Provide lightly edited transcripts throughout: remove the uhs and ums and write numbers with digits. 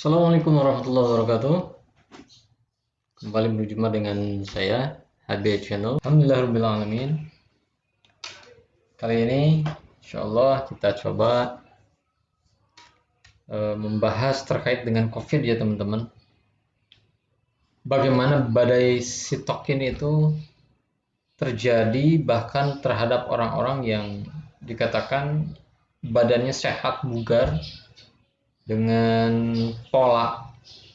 Assalamualaikum warahmatullahi wabarakatuh. Kembali berjumpa dengan saya HB Channel. Alhamdulillahirobbilalamin. Kali ini insyaallah kita coba membahas terkait dengan COVID ya teman-teman. Bagaimana badai sitokin itu terjadi bahkan terhadap orang-orang yang dikatakan badannya sehat, bugar, dengan pola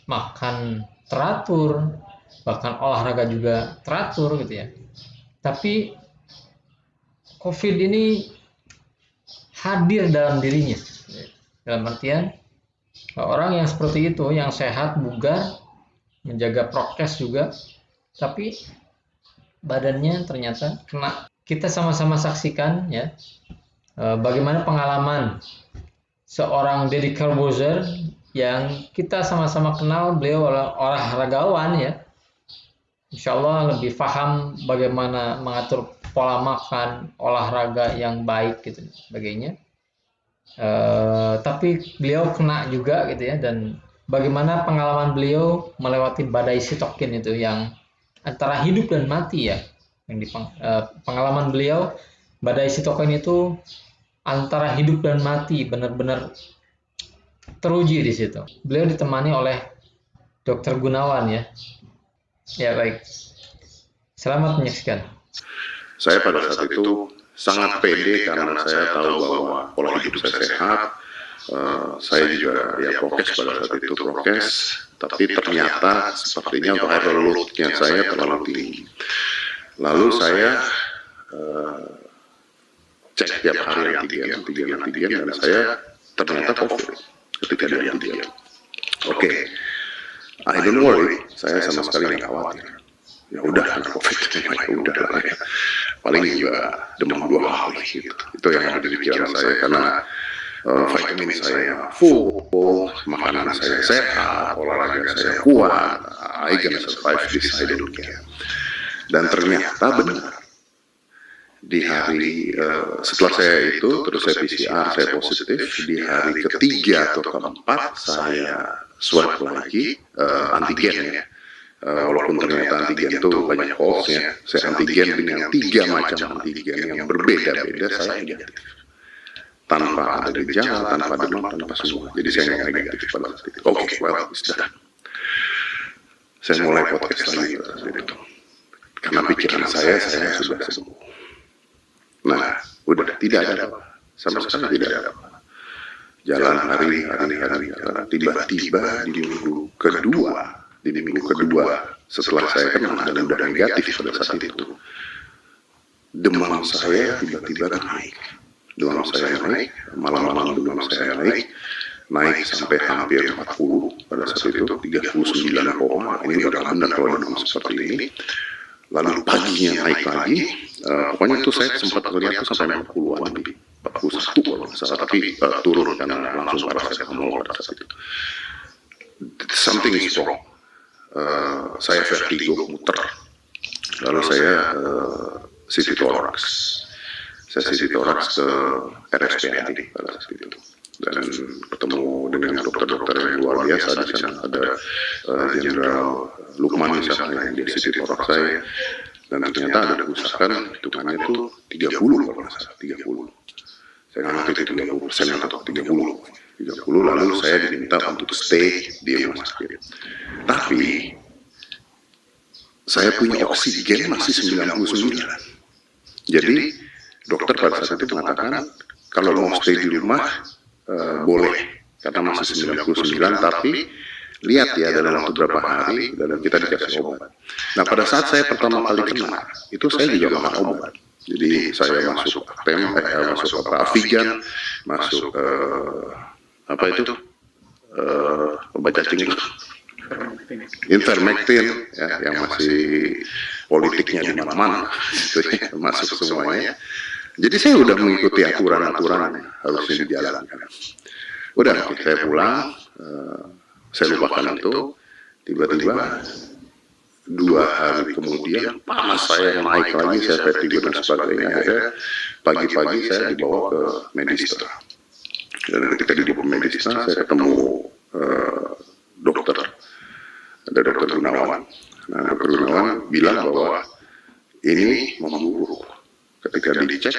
makan teratur, bahkan olahraga juga teratur gitu ya. Tapi COVID ini hadir dalam dirinya. Dalam artian orang yang seperti itu, yang sehat, bugar, menjaga prokes juga, tapi badannya ternyata kena. Kita sama-sama saksikan ya, bagaimana pengalaman seorang Deddy Corbuzier yang kita sama-sama kenal. Beliau olahragawan ya, insya Allah lebih paham bagaimana mengatur pola makan, olahraga yang baik gitu sebagainya. Tapi beliau kena juga gitu ya, dan bagaimana pengalaman beliau melewati badai sitokin itu yang antara hidup dan mati ya. Pengalaman beliau badai sitokin itu antara hidup dan mati, benar-benar teruji di situ. Beliau ditemani oleh Dr. Gunawan ya. Ya baik. Selamat menyaksikan. Saya pada saat itu sangat pede karena saya tahu bahwa pola hidup saya sehat. Saya juga ya prokes pada saat itu prokes, tapi ternyata sepertinya viral load-nya saya terlalu tinggi. Lalu saya cek tiap hari antigen, dan saya ternyata COVID ketika dari antigen. Oke, I don't worry, saya sama sekali nggak khawatir. Ya udah karena COVID, ya udah lah ya. Paling juga demam 2 hari gitu. Itu yang ada di pikiran saya karena vitamin saya full, makanan saya sehat, olahraga saya kuat. I gonna survive this, I don't care. Dan ternyata benar. Di hari setelah saya itu, terus saya PCR, saya positif. Di hari ketiga atau keempat saya swab lagi antigen ya. Walaupun ternyata antigen itu banyak hoaxnya, saya antigen dengan 3 macam antigen yang berbeda-beda, saya negatif. Tanpa ada gejala, tanpa demam, tanpa semua. Jadi saya nggak negatif pada saat itu. Oke, well, sudah. Saya mulai podcast lagi pada saat itu. Karena pikiran saya sudah sembuh. Nah, udah tidak ada apa, sama sekali tidak ada apa. Jalan hari, tiba-tiba di minggu kedua setelah saya kena dan udah negatif pada saat itu, demam saya tiba-tiba naik. Demam saya naik, malam-malam demam saya naik sampai hampir 40 pada saat itu, 39 koma. Ini udah benar kalau demam seperti ini. Lalu paginya naik lagi, pokoknya itu saya sempat melihat itu sampai 40-an lebih, 41 kalau nggak salah, tapi turun karena langsung paracetamol pada saat itu. Something is wrong. Saya vertigo, muter. Lalu saya CT thorax. Saya CT thorax ke RSPAD pada saat itu. Dan ketemu dengan dokter-dokter yang luar biasa di sana. Ada Jenderal Lukman misalnya yang di CT thorax saya. Dan ternyata ada kerusakan, hitungannya itu 30 kalau nggak salah, 30. Saya nggak ngerti itu 30% atau 30. Lalu saya diminta untuk stay di rumah sakit. Tapi saya punya oksigen masih 99. Jadi dokter pada saat itu mengatakan kalau mau stay di rumah boleh karena masih 99, tapi lihat ya dalam waktu berapa hari dan kita dikasih obat. Nah pada saat saya pertama kali kena itu saya juga makan obat. Jadi saya masuk masuk Avigan, masuk apa itu obat cacing itu Ivermectin ya, yang masih politiknya di mana-mana gitu ya, masuk semuanya. Jadi saya udah mengikuti aturan-aturan yang harusnya dijalankan. Udah saya pulang, saya lupakan itu. Tiba-tiba 2 hari kemudian panas saya naik lagi, saya vertigo dan sebagainya. Pagi-pagi saya dibawa ke Medistra. Dan ketika di Medistra saya ketemu Gunawan. Nah, Dr. Gunawan bilang bahwa ini memburuk. Ketika dicek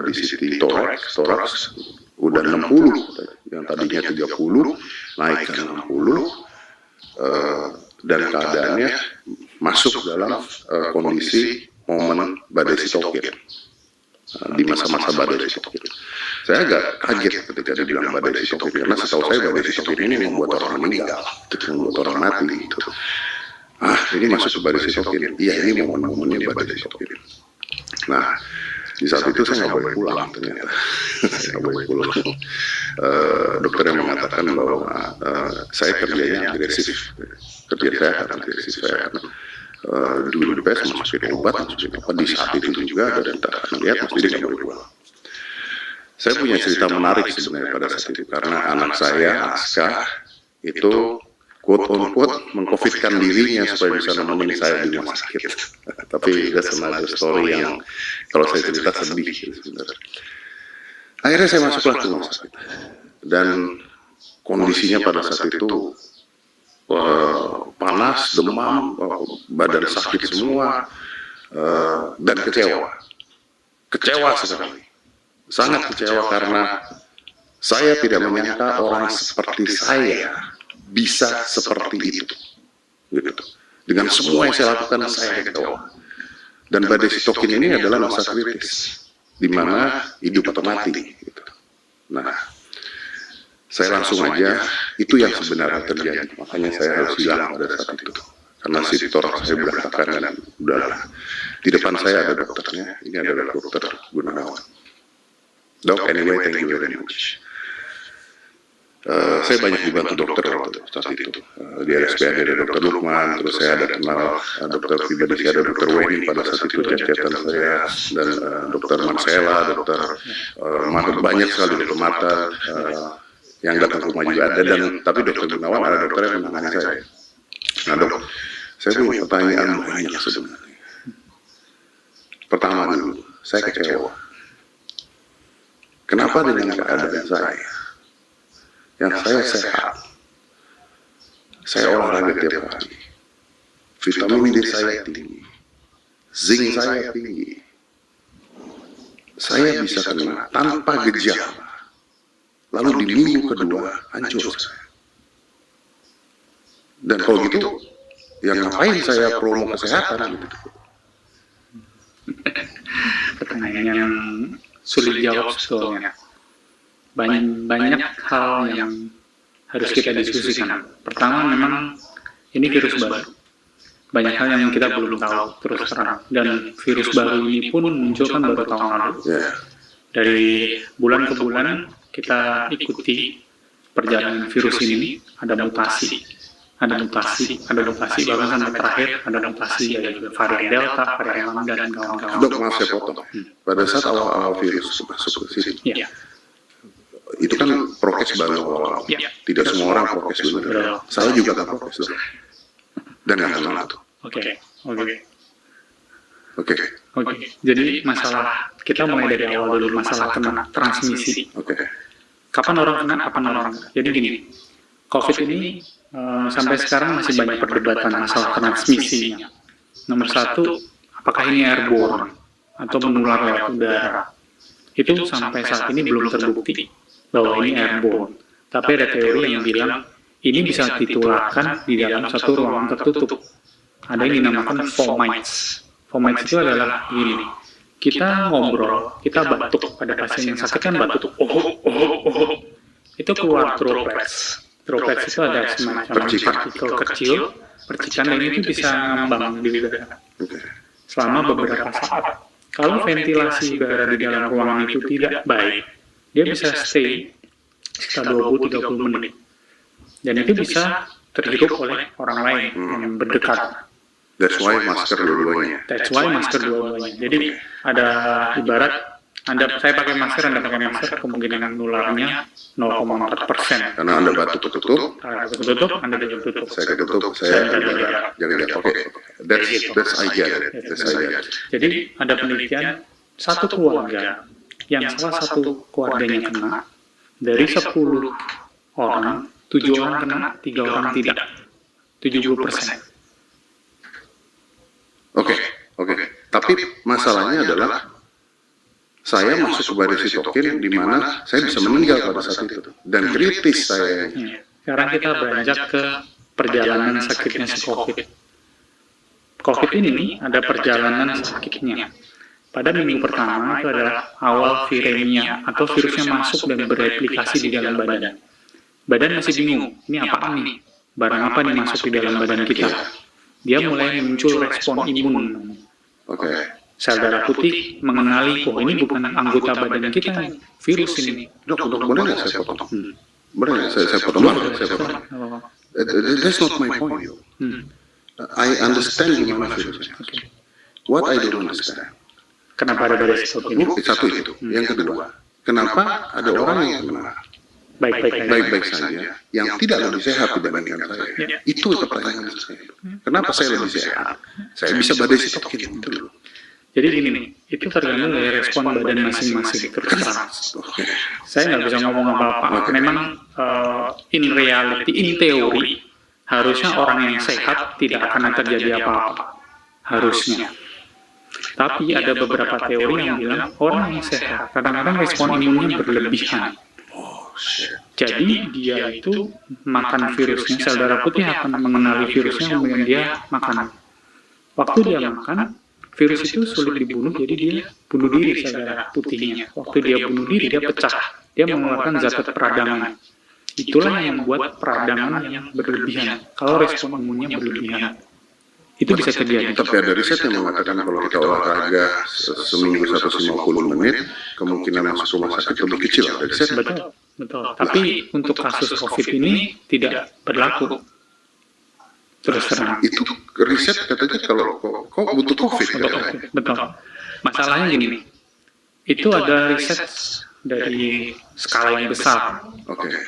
di CT toraks udah 60, yang tadinya 30 naik ke 60, dan keadaannya masuk dalam kondisi momen badai sitokin, di masa-masa badai sitokin. Saya agak kaget ketika dia bilang badai sitokin, karena setahu saya badai sitokin ini membuat orang meninggal, membuat orang mati gitu. Ini masuk ke badai sitokin. Iya, ini momen-momennya badai sitokin. Nah, di saat itu saya nggak boleh pulang ternyata. Saya nggak boleh pulang. Dokter yang mengatakan bahwa saya kerjanya agresif. Kerja saya akan agresif. Saya akan dulu masukin obat, masukin apa di saat itu juga, dan kita akan lihat mesti dia nggak boleh pulang. Saya punya cerita menarik sebenarnya pada saat itu, karena anak saya, Aska, itu quote-unquote mengcovidkan dirinya supaya bisa nemenin saya di rumah sakit. Tapi that's another story yang kalau saya cerita sedih sebenarnya. Akhirnya saya masuklah ke rumah sakit, dan kondisinya pada saat itu panas, demam, badan sakit semua, dan kecewa sekali, sangat kecewa, karena saya tidak menyangka orang seperti saya bisa seperti itu, gitu. Dengan semua yang saya lakukan, saya kecewa. Dan badai sitokin ini adalah masa kritis, di mana hidup atau mati, gitu. Nah, saya langsung aja, itu yang sebenarnya terjadi. Makanya saya harus bilang pada saat itu, karena si toraks saya berantakan, dan udahlah. Di depan saya ada dokternya, ini adalah Dokter Gunawan. Dok, anyway, thank you very much. Saya banyak dibantu dokter waktu saat itu. Di RSPAD ada Dokter Lukman, terus saya ada kenal dokter pribadi saya, ada Dokter Weni pada saat itu, chat-chatan saya, dan Dokter Marcella, Dokter banyak sekali, Dokter Mata, yang datang ke rumah juga ada, dan tapi Dokter Gunawan ada dokter yang menangani saya. Nah dok, saya punya pertanyaan banyak sebenarnya. Pertama dulu, saya kecewa. Kenapa dengan keadaan saya, yang saya sehat, saya olahraga tiap hari, vitamin D saya tinggi, zinc saya tinggi, saya bisa kena tanpa gejala, lalu di minggu kedua hancur saya. Dan kalau gitu, yang ngapain saya promo kesehatan gitu? Pertanyaan yang sulit dijawab sebetulnya. Banyak hal yang harus kita diskusikan. Pertama, memang ini virus baru. Banyak hal yang kita belum tahu terus terang. Dan virus baru ini pun muncul kan baru tahun lalu. Dari bulan ke bulan kita ikuti perjalanan virus ini, ada mutasi, bahkan sampai terakhir ada mutasi dari varian Delta, varian Lambda, dan kawan-kawan. Dok, maaf saya potong. Pada saat awal-awal virus masuk ke sini, itu kan prokes baru awal-awal. Tidak semua orang prokes dulu. Saya juga gak prokes dulu. Dan gak kenal itu. Oke. Jadi masalah, kita mulai dari awal dulu, masalah kena transmisi. Kapan orang kena, kapan orang kena. Jadi gini, COVID ini sampai sekarang masih banyak perdebatan masalah transmisinya. Nomor satu, apakah ini airborne atau menular lewat udara? Itu sampai saat ini belum terbukti bahwa ini airborne. Tapi ada teori yang bilang ini bisa ditularkan di dalam satu ruangan tertutup. Ada yang dinamakan fomites. Fomites itu adalah gini, kita ngobrol, kita batuk, pada pasien yang sakit kan batuk, itu keluar droplets. Droplets itu ada semacam partikel kecil, percikan, dan itu bisa ngambang di udara selama beberapa saat. Kalau ventilasi udara di dalam ruangan itu tidak baik, dia bisa stay sekitar 20-30 menit. Dan itu bisa terhirup oleh orang lain yang berdekat. That's why masker dua-duanya. Jadi ada ibarat, saya pakai masker, Anda pakai masker, kemungkinan nularnya 0,4%. Karena Anda batuk ketutup, Anda tutup. saya ketutup, saya jaga. Oke. That's I get it. Jadi ada penelitian, satu keluarga yang salah satu keluarganya kena, dari 10 orang, 7 orang kena, 3 orang tidak. 70%. Oke. Tapi masalahnya adalah saya masuk ke badai sitokin di mana saya bisa meninggal pada saat itu dan kritis saya. Ya. Sekarang kita beranjak ke perjalanan sakitnya si COVID. COVID ini ada perjalanan sakitnya. Pada minggu pertama itu adalah awal viremia atau virusnya masuk dan bereplikasi di dalam badan. Badan masih bingung, ini apaan nih? Barang apa nih masuk di dalam badan kita? Dia mulai muncul respon imun. Sel darah putih mengenali, oh ini bukan anggota badan kita nih, virus ini. Dok, boleh nggak saya potong? Boleh nggak saya potong? That's not my point. I understand gimana virusnya. What I don't understand. Kenapa ada badai sitokin? Satu itu. Yang kedua, kenapa ada orang yang kena baik-baik saja, yang tidak lebih sehat dibandingkan saya? Itu pertanyaan saya. Kenapa saya lebih sehat? Saya bisa badai sitokin itu. Jadi gini nih, itu tergantung dari respon badan masing-masing terserah. Saya nggak bisa ngomong apa-apa. Memang in reality, in teori, harusnya orang yang sehat tidak akan terjadi apa-apa. Harusnya. Tapi ada beberapa teori yang bilang orang yang sehat kadang-kadang respon imunnya berlebihan. Jadi dia itu makan virusnya, sel darah putih akan mengenali virusnya, kemudian dia makan. Waktu dia makan, virus itu sulit dibunuh, jadi dia bunuh diri sel darah putihnya. Waktu dia bunuh diri, dia pecah. Dia mengeluarkan zat peradangan. Itulah yang membuat peradangan yang berlebihan. Kalau respon imunnya berlebihan. Itu bisa terjadi. Tapi ada riset yang mengatakan kalau kita olahraga seminggu 150 menit, kemungkinan masuk rumah sakit lebih kecil. Ada riset. Betul. Tapi untuk kasus COVID ini tidak berlaku. Terus terang. Itu riset katanya kalau kok butuh COVID. Betul. Masalahnya gini, itu ada riset dari skala yang besar.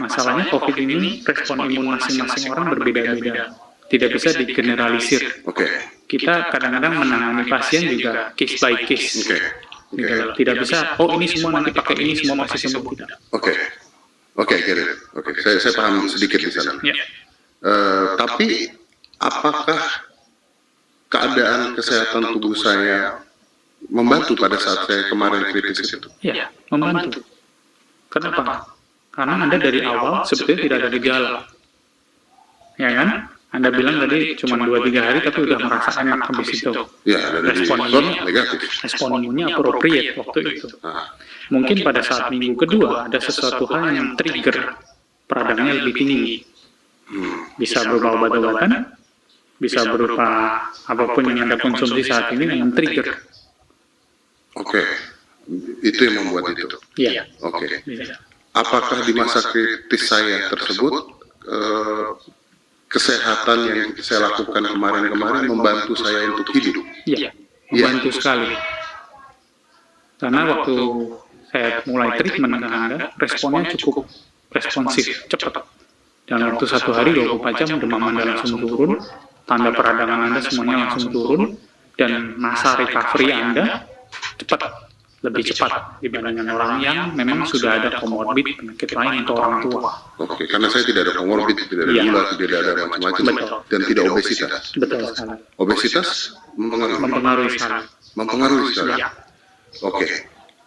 Masalahnya COVID ini respon imun masing-masing orang berbeda-beda. Tidak bisa digeneralisir. Kita kadang-kadang menangani pasien juga case by case. Tidak bisa, oh ini semua nanti pakai ini, semua pasti sembuh. Tidak. Saya paham sedikit di sana. Tapi apakah keadaan kesehatan tubuh saya membantu pada saat saya kemarin kritis itu? Iya, membantu. Kenapa? Karena Anda dari awal sebetulnya tidak ada gejala. Ya kan? Anda bilang tadi cuma 2-3 hari tapi udah merasa enak habis itu. Ya, respon imunnya appropriate waktu itu. Mungkin pada saat minggu kedua ada sesuatu hal yang trigger peradangannya lebih tinggi. Bisa berupa obat-obatan, bisa berupa apapun yang Anda konsumsi saat ini yang trigger. Itu yang membuat itu. Iya. Apakah di masa kritis saya tersebut kesehatan yang saya lakukan kemarin membantu saya untuk hidup? Iya, membantu sekali. Karena waktu saya mulai treatment dengan Anda, responnya cukup responsif, cepat. Dan waktu 1 hari 24 jam demam Anda langsung turun, tanda peradangan Anda semuanya langsung turun, dan masa recovery Anda cepat. Lebih cepat dibandingkan orang yang memang sudah ada komorbid penyakit lain atau orang tua. Karena saya tidak ada komorbid, tidak ada gula, tidak ada macam-macam, dan tidak obesitas. Betul sekali. Obesitas mempengaruhi sekali. Mempengaruhi sekali.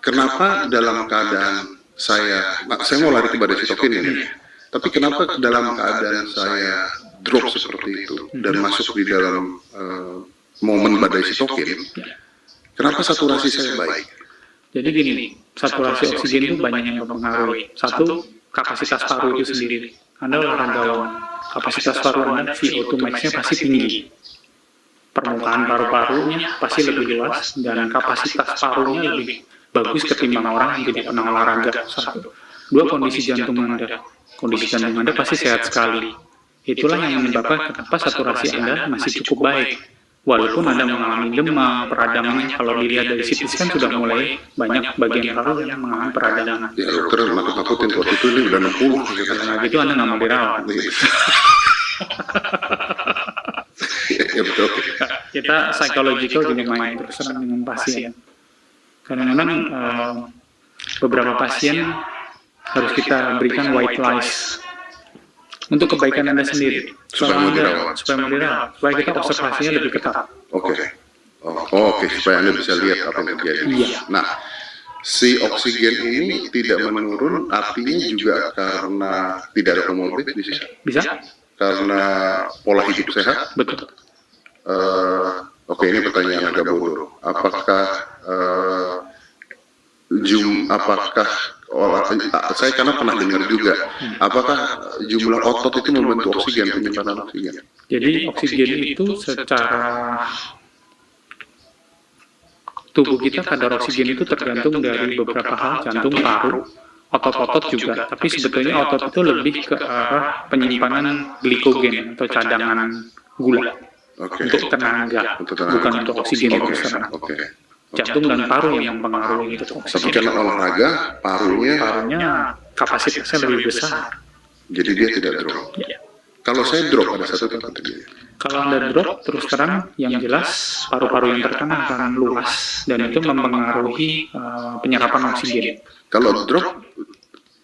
Kenapa dalam keadaan saya mau lari ke badai sitokin ini, tapi kenapa dalam keadaan saya drop seperti itu dan masuk di dalam momen badai sitokin, kenapa saturasi saya baik? Jadi gini, saturasi oksigen itu banyak yang mempengaruhi. Satu, kapasitas paru itu sendiri. Anda olahragawan, kapasitas paru Anda VO2 max-nya pasti tinggi. Permukaan paru-parunya pasti lebih luas, dan kapasitas parunya lebih bagus ketimbang orang yang tidak pernah olahraga. Satu. Dua, kondisi jantung Anda. Kondisi jantung Anda pasti sehat sekali. Itulah yang menyebabkan kenapa saturasi Anda masih cukup baik. Walaupun Anda mengalami demam, peradangannya kalau dilihat dari CT scan sudah mulai banyak bagian paru yang mengalami peradangan. Ya dokter, nakut-nakutin waktu itu ini udah 60. Karena gitu Anda nggak mau dirawat. Ya betul. Kita psychological juga main terus terang dengan pasien. Kadang-kadang beberapa pasien harus kita berikan white lies untuk kebaikan Anda sendiri, supaya mau dirawat, supaya kita observasinya lebih ketat. Oke, supaya Anda bisa lihat apa yang terjadi. Iya. Nah, si oksigen ini tidak menurun, artinya juga karena tidak ada komorbid bisa? Bisa? Karena pola hidup sehat? Betul. Oke, ini pertanyaan agak bodoh. Apakah saya karena pernah dengar juga, apakah jumlah otot itu membantu oksigen, penyimpanan oksigen? Jadi oksigen itu secara tubuh kita, kadar oksigen itu tergantung dari beberapa hal, jantung, paru, otot-otot juga. Tapi sebetulnya otot itu lebih ke arah penyimpanan glikogen atau cadangan gula untuk tenaga, bukan untuk oksigen terus terang. Jantung dan paru yang mempengaruhi itu Tapi oksigen. karena olahraga, parunya Kapasitasnya lebih besar. jadi dia tidak drop. Ya. Kalau saya drop pada satu tempat terjadi. Kalau Anda drop, terus terang, yang jelas paru-paru yang terkena akan luas dan itu mempengaruhi penyerapan oksigen. Kalau drop,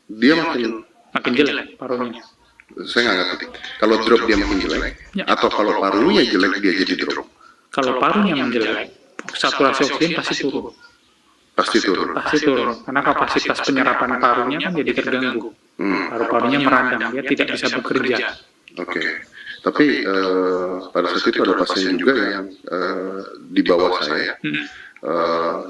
dia Makin jelek parunya. saya nggak ngerti. Kalau drop dia makin jelek, Ya. atau kalau parunya jelek dia jadi drop, Kalau parunya menjelek, saturasi oksigen pasti turun. pasti turun. Pasti turun, karena kapasitas penyerapan parunya kan jadi terganggu. Paru-parunya meradang, dia tidak bisa bekerja. Oke. Tapi pada saat itu ada pasien juga yang di bawah saya.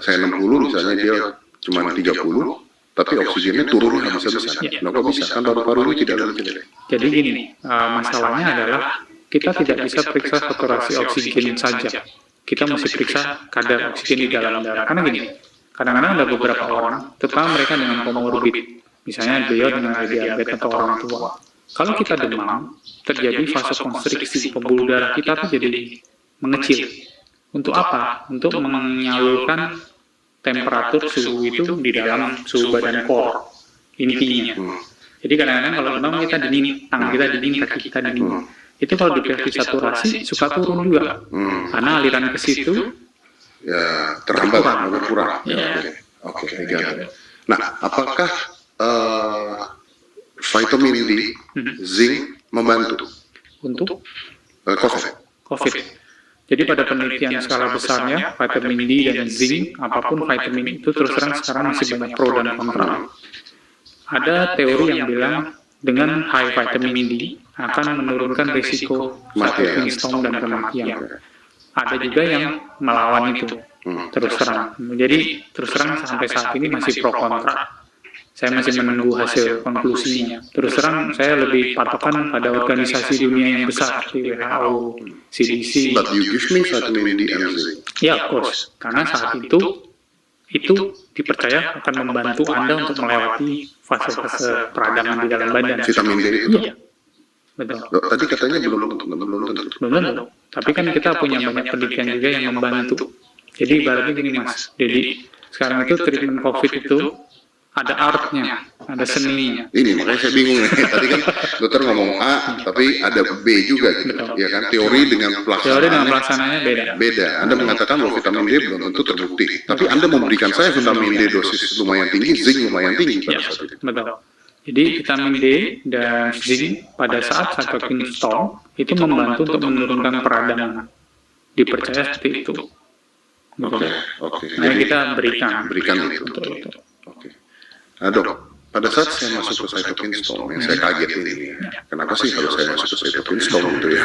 Saya 60 misalnya, dia cuma 30, tapi oksigennya turunnya habis-habisan. Nah, kok bisa? Kan paru-parunya tidak ada jelek. Jadi gini, masalahnya adalah kita tidak bisa periksa saturasi oksigen saja. Kita mesti periksa kadar oksigen di dalam darah. Karena gini, kadang-kadang ada beberapa orang, terutama mereka dengan komorbid, misalnya beliau dengan diabetes atau orang tua. Kalau kita demam, terjadi fase konstriksi, pembuluh darah kita tuh jadi mengecil. Untuk apa? Untuk menyalurkan temperatur suhu itu di dalam suhu badan core, intinya. Jadi kadang-kadang kalau demam kita dingin, tangan kita dingin, kaki kita dingin. Itu kalau diperhati saturasi suka turun juga, karena aliran ke situ Ya, terhambat, berkurang. Ya. Oke, nah, apakah vitamin D, zinc membantu untuk COVID? COVID. Jadi pada penelitian skala besarnya, vitamin D dan zinc, apapun vitamin itu terus terang sekarang masih banyak pro dan kontra. Ada teori yang bilang dengan high vitamin D akan menurunkan risiko cytokine storm dan kematian. Ada juga yang melawan itu, terus terang. Jadi terus terang sampai saat ini masih pro kontra. Saya masih menunggu hasil konklusinya. Terus terang saya lebih patokan pada organisasi dunia yang besar seperti WHO, CDC. But you give me vitamin D and zinc. Ya, of course. Karena saat itu dipercaya akan membantu Anda untuk melewati fase-fase peradangan di dalam badan. Vitamin D itu? Iya, betul. Tadi katanya belum tentu. Belum tentu. Tapi kan kita punya banyak penelitian juga yang membantu. Jadi ibaratnya gini Mas, jadi sekarang itu treatment COVID itu ada artnya, ada seninya. Ini makanya saya bingung nih. Tadi kan dokter ngomong A, tapi ada B juga gitu. Ya kan, teori dengan Teori dengan pelaksanaannya pelaksanaannya beda. beda. Anda mengatakan bahwa vitamin D belum tentu terbukti, tapi Anda memberikan saya vitamin D dosis lumayan tinggi, zinc lumayan tinggi pada Ya, saat itu. betul. Jadi vitamin D dan zinc pada saat cytokine storm itu membantu untuk menurunkan peradangan. Dipercaya seperti itu. Betul. Oke. Nah, kita berikan itu. Betul. Oke. Nah, Dok, pada saat saya masuk ke cytokine storm, yang saya kaget ini, kenapa sih kalau saya masuk ke cytokine storm gitu ya,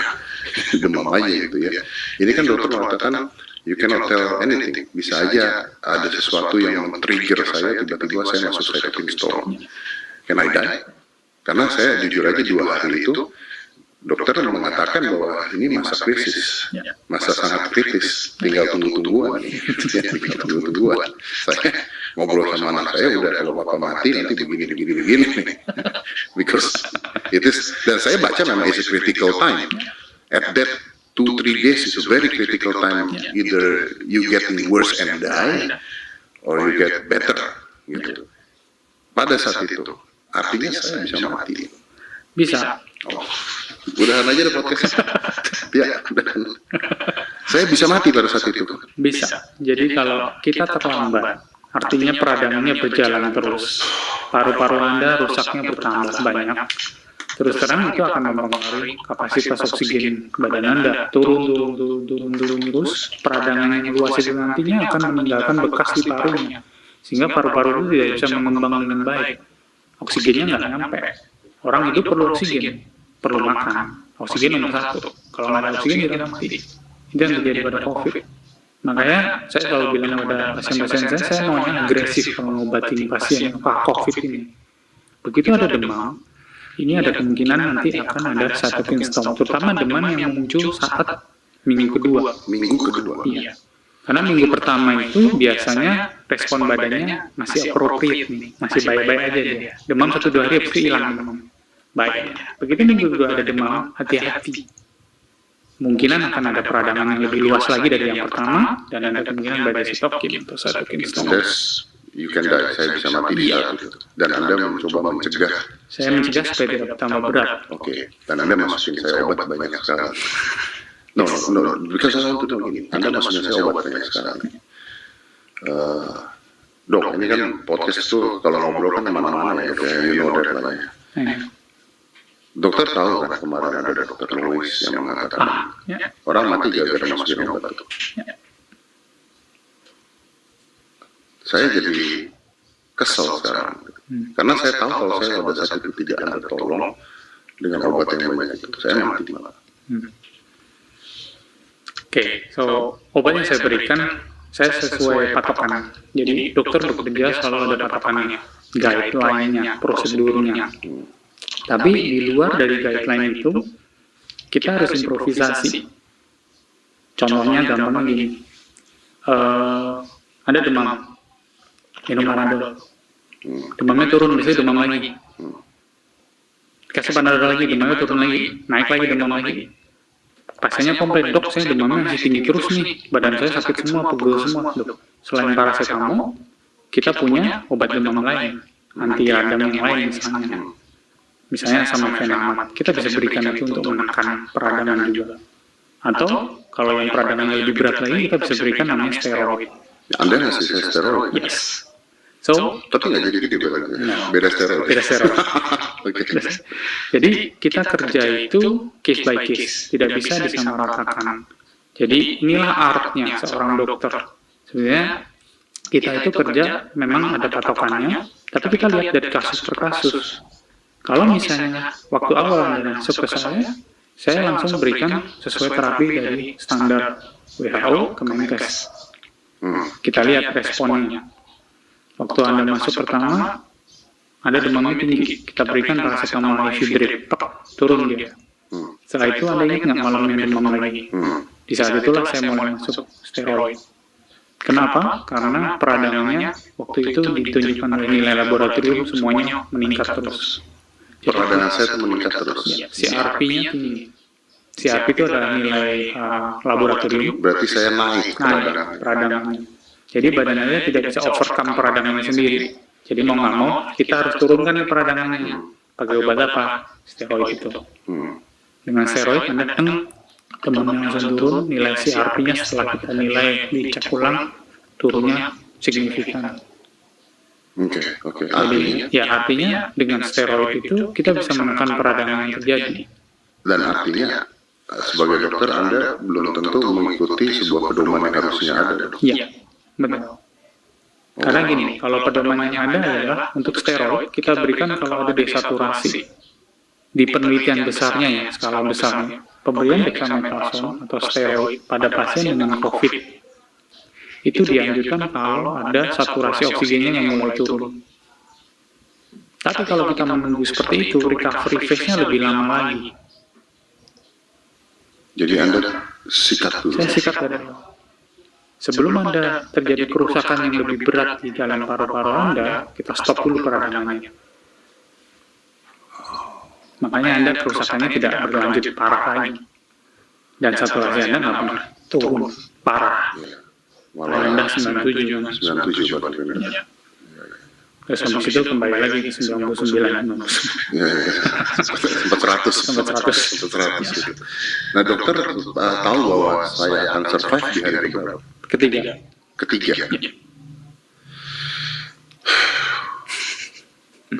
demam aja gitu ya. Ini kan dokter mengatakan, you cannot tell anything, bisa aja ada sesuatu yang men-trigger saya, tiba-tiba saya masuk cytokine storm. Can I die? Karena saya jujur aja 2 hari itu, dokter mengatakan bahwa ini masa krisis, masa sangat kritis, tinggal tunggu-tungguan. Saya ngobrol sama anak saya, udah kalau bapak mati nanti begini nih. Because it is, dan saya baca memang it's a critical time. At that 2-3 days is a very critical time. Either you getting worse and die, or you get better. Gitu. Pada saat itu, artinya saya bisa mati. Bisa. Udahan aja deh podcast. Ya, udahan. Saya bisa mati pada saat itu. Bisa. Jadi kalau kita terlambat, artinya peradangannya berjalan terus. Paru-paru Anda rusaknya bertambah banyak. terus terang itu akan mempengaruhi kapasitas oksigen badan Anda. Turun terus, peradangan yang luas itu nantinya akan meninggalkan bekas di parunya, sehingga paru-paru itu tidak bisa mengembang dengan baik. Oksigennya nggak nyampe. Orang hidup perlu oksigen, perlu makan. Oksigen nomor satu. Kalau nggak ada oksigen, dia mati. Itu yang terjadi pada COVID. Makanya saya selalu bilang pada pasien-pasien saya maunya agresif kalau ngobatin pasien COVID ini. Begitu ada demam, ini ada kemungkinan nanti akan ada cytokine storm, terutama demam yang muncul saat minggu kedua. Iya. Karena minggu pertama itu biasanya respon badannya masih appropriate nih, masih baik-baik aja dia. Demam 1-2 hari pasti hilang demam. Baik. Begitu minggu kedua ada demam, hati-hati. Mungkinan akan ada peradangan yang lebih luas lagi dari yang pertama, dan ada kemungkinan badai sitokin atau cytokine storm. You can die, saya bisa mati di saat itu. Dan Anda mencoba mencegah. Saya mencegah supaya tidak bertambah berat. Oke. Dan Anda masukin saya obat banyak sekarang. No, because I want to know ini. Anda masukin saya obat banyak sekarang. Dok, ini kan podcast itu kalau ngobrol kan kemana-mana ya, dok. You know that lah ya. Dokter tahu kan kemarin ada dokter Louis yang mengatakan orang mati gara-gara masukin obat itu. Saya jadi kesel sekarang. Karena saya tahu kalau saya pada saat itu tidak Anda tolong dengan obat yang banyak itu, saya mati malah. Oke, so obat yang saya berikan, saya sesuai patokan. Jadi dokter bekerja selalu ada patokannya, guideline-nya, prosedurnya. Tapi di luar dari guideline itu, kita harus improvisasi. Contohnya gampang gini, ada demam, minum Panadol, demamnya turun, biasanya demam lagi, kasih Panadol lagi, demamnya turun lagi, naik lagi demam lagi. Pasiennya komplain, dok saya demamnya masih tinggi terus nih, badan saya sakit semua, pegel semua. Dok, selain paracetamol, kita punya obat demam lain, anti radang yang lain misalnya sama Venamat. Kita bisa berikan itu untuk menekan peradangan juga. Atau kalau yang peradangannya lebih berat lagi, kita bisa berikan namanya steroid. Anda ngasih saya steroid? Yes. So, tapi nggak jadi gitu beda steroid. Beda steroid. Jadi kita kerja itu case by case, tidak bisa disamaratakan. Jadi inilah artnya seorang dokter. Sebenarnya kita itu kerja memang ada patokannya, tapi kita lihat dari kasus per kasus. Kalau misalnya waktu awal Anda masuk ke saya langsung berikan sesuai terapi dari standar WHO Kemenkes. Kita lihat responnya. Waktu Anda masuk pertama, ada demamnya tinggi, kita berikan paracetamol IV drip, turun dia. Setelah itu Anda ingat nggak malamnya demam lagi? Di saat itulah saya mulai masuk steroid. Kenapa? Karena peradangannya waktu itu ditunjukkan oleh nilai laboratorium semuanya meningkat terus. Peradangan saya itu meningkat terus. CRP-nya tinggi. CRP itu adalah nilai laboratorium. Berarti saya naik peradangannya. Jadi badan Anda tidak bisa overcome peradangannya sendiri. Jadi mau nggak mau, kita harus turunkan peradangannya. Pakai obat apa? Steroid itu. Dengan steroid, Anda demamnya langsung turun, nilai CRP-nya setelah kita nilai dicek ulang, turunnya signifikan. Oke. Artinya dengan steroid itu kita bisa menekan peradangan yang terjadi. Dan artinya sebagai dokter Anda belum tentu mengikuti sebuah pedoman yang harusnya ada. Iya, betul. Karena gini, kalau pedoman yang ada adalah untuk steroid kita berikan kalau ada desaturasi di penelitian besarnya ya, skala besarnya. Pemberian dexamethasone atau steroid pada pasien dengan COVID itu dianjurkan kalau ada saturasi oksigennya yang mulai turun. Tapi kalau kita menunggu seperti itu, recovery phase-nya lebih lama lagi. Jadi Anda sikat dulu? Saya sikat dari awal. Sebelum Anda terjadi kerusakan yang lebih berat di dalam paru-paru Anda, kita stop dulu peradangannya. Makanya Anda kerusakannya tidak berlanjut parah lagi. Dan saturasi Anda nggak pernah turun parah. Rendah 97 Pak Benar. Terus habis itu kembali lagi ke 99. Sempat 100 gitu. Nah dokter tahu bahwa saya akan survive di hari keberapa? Ketiga.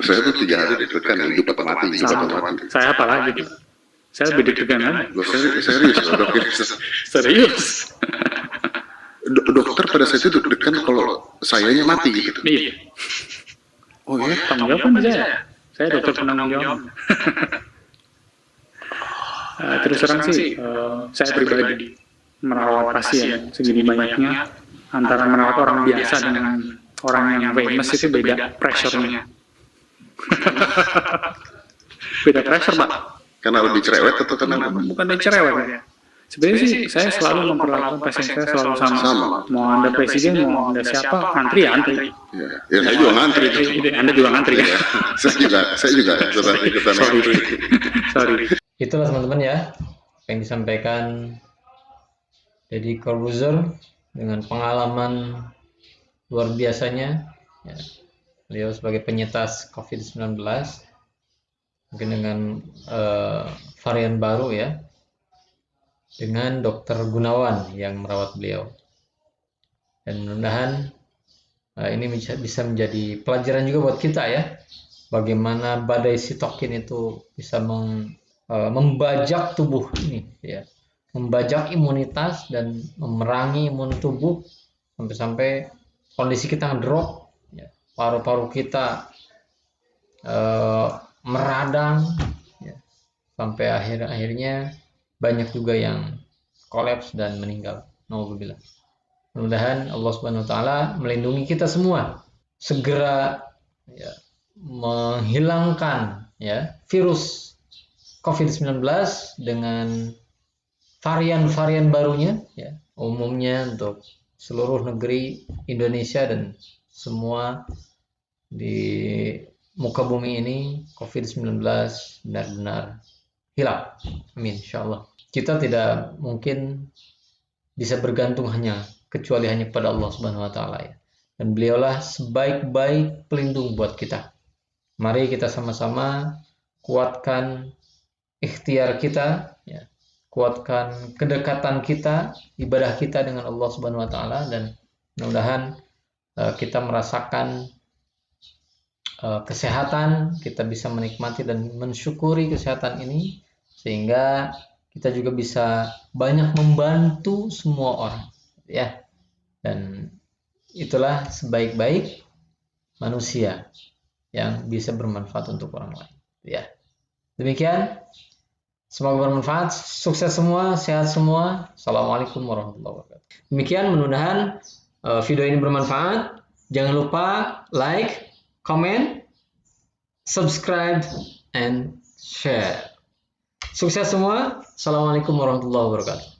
Saya tuh 3 hari deg-degan, hidup atau mati, hidup atau Sama. mati. Saya apalagi gitu. Saya lebih deg-degan kan? Loh, serius loh, dok. Serius. Dokter pada saat itu deg-degan kalau sayanya mati gitu. Iya. Oh ya? Tanggung jawab kan saya. Saya dokter penanggung jawab. Terus terang sih, saya pribadi merawat pasien segini banyaknya, antara merawat orang biasa dengan orang yang famous itu beda pressure-nya. Beda pressure, Pak. Karena lebih cerewet atau karena Bukan dari cerewet ya. Sebenarnya sih saya selalu memperlakukan pasien saya selalu sama. Mau Anda presiden, mau Anda siapa, antri ya antri. Ya saya juga ngantri. Anda juga ngantri ya. Saya juga ikutan ngantri. Sorry. Itulah teman-teman ya yang disampaikan Deddy Corbuzier dengan pengalaman luar biasanya ya. Beliau sebagai penyintas COVID-19 mungkin dengan varian baru ya, dengan Dokter Gunawan yang merawat beliau, dan mudah-mudahan ini bisa menjadi pelajaran juga buat kita ya, bagaimana badai sitokin itu bisa membajak tubuh ini ya, membajak imunitas dan memerangi imun tubuh sampai-sampai kondisi kita ngedrop ya, paru-paru kita meradang ya, sampai akhirnya banyak juga yang kolaps dan meninggal. Nauzubillah. Mudah-mudahan Allah Subhanahu wa taala melindungi kita semua, segera ya, menghilangkan ya virus COVID-19 dengan varian-varian barunya ya, umumnya untuk seluruh negeri Indonesia dan semua di muka bumi ini COVID-19 benar-benar hilang. Amin insyaallah. Kita tidak mungkin bisa bergantung kecuali hanya pada Allah Subhanahu wa taala ya. Dan beliaulah sebaik-baik pelindung buat kita. Mari kita sama-sama kuatkan ikhtiar kita ya. Kuatkan kedekatan kita, ibadah kita dengan Allah Subhanahu wa taala, dan mudah-mudahan kita merasakan kesehatan, kita bisa menikmati dan mensyukuri kesehatan ini sehingga kita juga bisa banyak membantu semua orang ya, dan itulah sebaik-baik manusia yang bisa bermanfaat untuk orang lain ya. Demikian, semoga bermanfaat, sukses semua, sehat semua. Assalamualaikum warahmatullahi wabarakatuh. Demikian, mudah-mudahan video ini bermanfaat. Jangan lupa like, comment, subscribe, and share. Sukses semua. Assalamualaikum warahmatullahi wabarakatuh.